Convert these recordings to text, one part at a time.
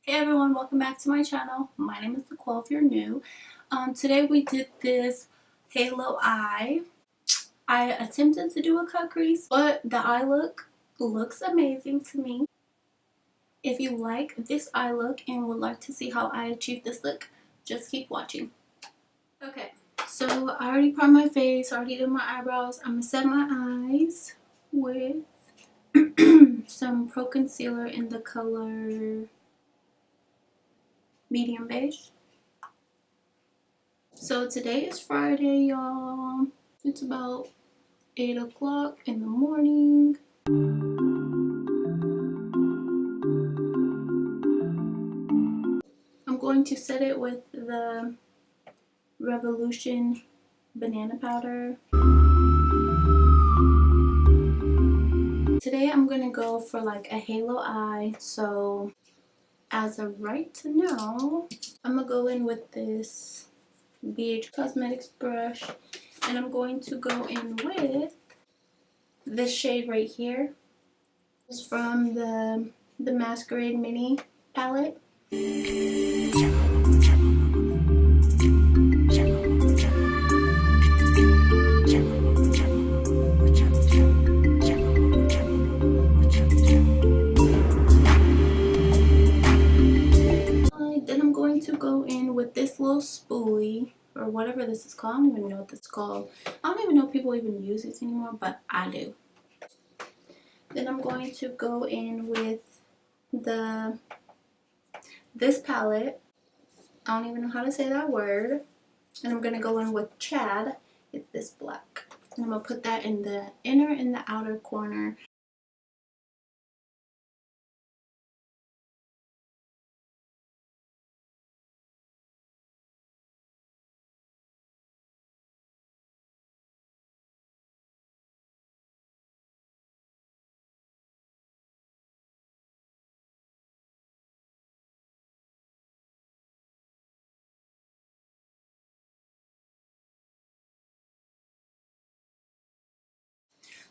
Hey everyone, welcome back to my channel. My name is Laquelle if you're new. Today we did this halo eye. I attempted to do a cut crease, but the eye look looks amazing to me. If you like this eye look and would like to see how I achieve this look, just keep watching. Okay, so I already primed my face, already did my eyebrows. I'm going to set my eyes with some Pro Concealer in the color medium beige. So today is Friday, y'all. It's about 8 o'clock in the morning. I'm going to set it with the Revolution banana powder. Today I'm going to go for like a halo eye. So as of right now, I'm going to go in with this KylieCosmetics brush. And I'm going to go in with this shade right here. It's from the Masquerade mini palette. Then I'm going to go in with this little spoolie, or whatever this is called. I don't even know what this is called. I don't even know if people even use this anymore, but I do. Then I'm going to go in with this palette. I don't even know how to say that word. And I'm going to go in with Chad. It's this black. And I'm going to put that in the inner and the outer corner.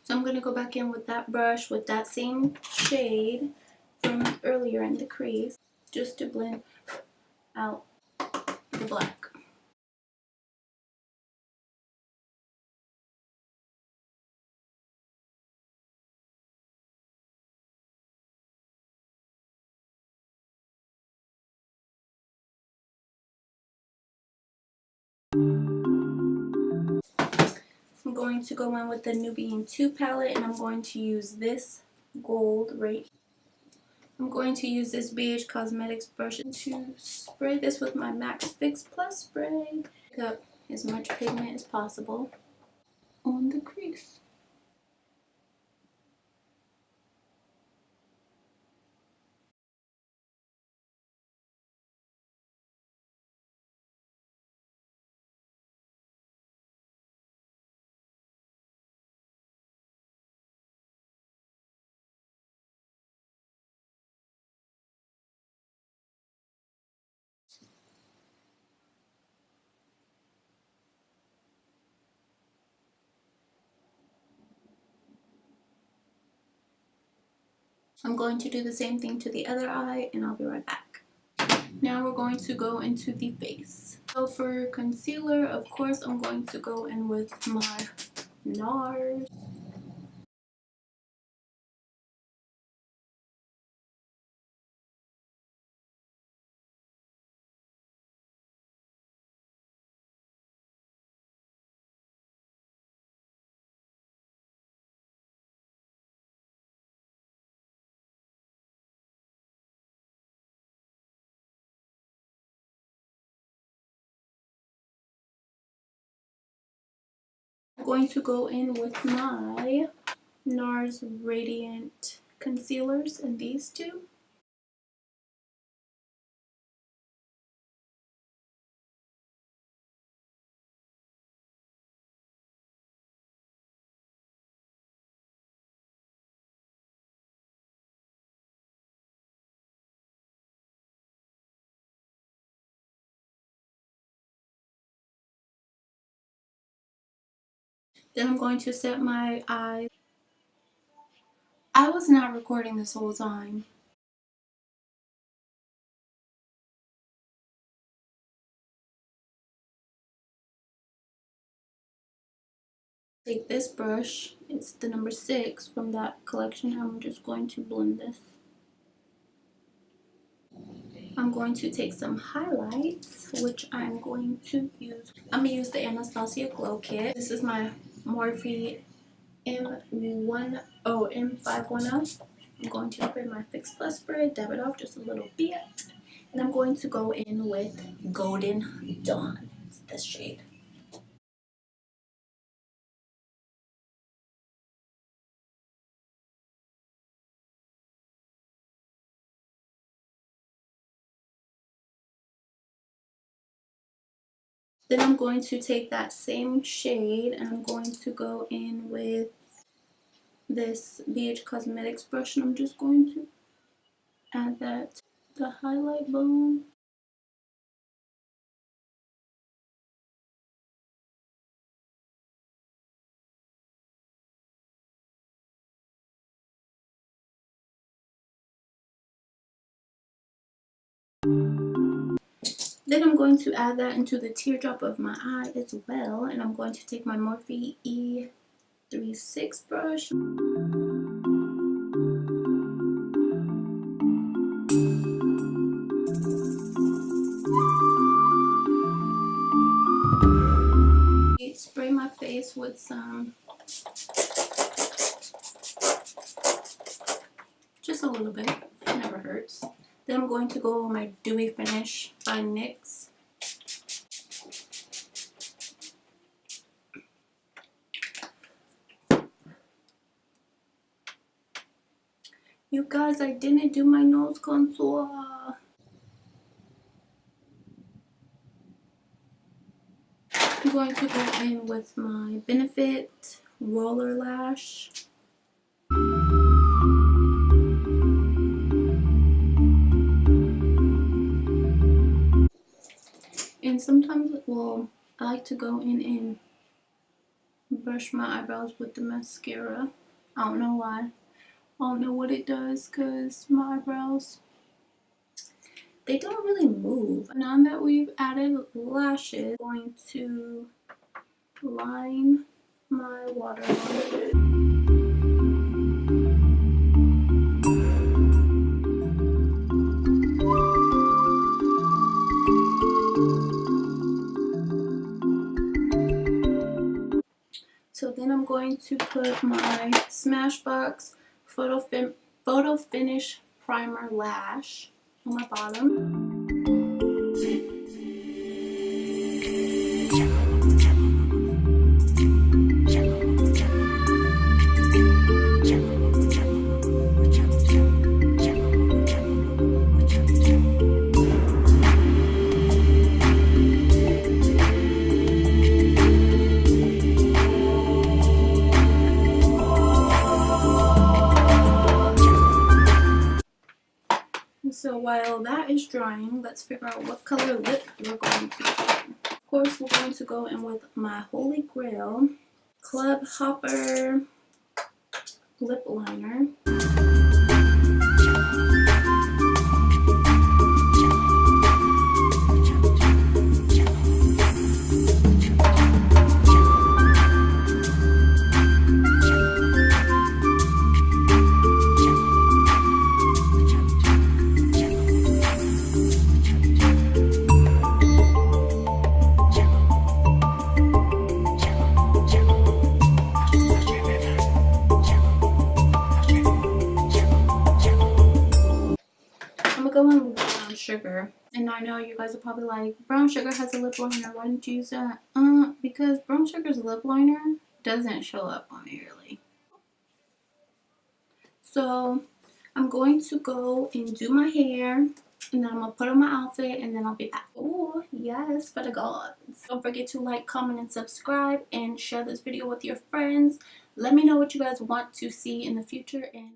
So I'm going to go back in with that brush with that same shade from earlier in the crease, just to blend out the black. I'm going to go in with the Nubian 2 palette, and I'm going to use this gold right here. I'm going to use this KylieCosmetics brush to spray this with my MAC Fix Plus spray. Pick up as much pigment as possible on the crease. I'm going to do the same thing to the other eye, and I'll be right back. Now we're going to go into the face. So for concealer, of course, I'm going to go in with my Nars. I'm going to go in with my Nars Radiant Concealers and these two. Then I'm going to set my eyes. I was not recording this whole time. Take this brush, it's the number 6 from that collection. I'm just going to blend this. I'm going to take some highlights, which I'm going to use. I'm going to use the Anastasia Glow Kit. This is my Morphe M510. I'm going to spray my Fix Plus spray, dab it off just a little bit. And I'm going to go in with Golden Dawn. It's this shade. Then I'm going to take that same shade and I'm going to go in with this KylieCosmetics brush, and I'm just going to add that to the highlight bone. Then I'm going to add that into the teardrop of my eye as well, and I'm going to take my Morphe E36 brush. Spray my face with some, just a little bit, it never hurts. Then I'm going to go on my Dewy Finish by NYX. You guys, I didn't do my nose contour. I'm going to go in with my Benefit Roller Lash. And sometimes, well, I like to go in and brush my eyebrows with the mascara. I don't know why. I don't know what it does, because my eyebrows, they don't really move. Now that we've added lashes, I'm going to line my waterline. So then I'm going to put my Smashbox Photo Finish Primer Lash on my bottom. So while that is drying, let's figure out what color lip we're going to do. Of course, we're going to go in with my Holy Grail Club Hopper lip liner. Going with brown sugar, and I know you guys are probably like, brown sugar has a lip liner, why didn't you use that? Because brown sugar's lip liner doesn't show up on me really. So I'm going to go and do my hair, and then I'm gonna put on my outfit, and then I'll be back. Oh yes, for the gods. Don't forget to like, comment, and subscribe, and share this video with your friends. Let me know what you guys want to see in the future, and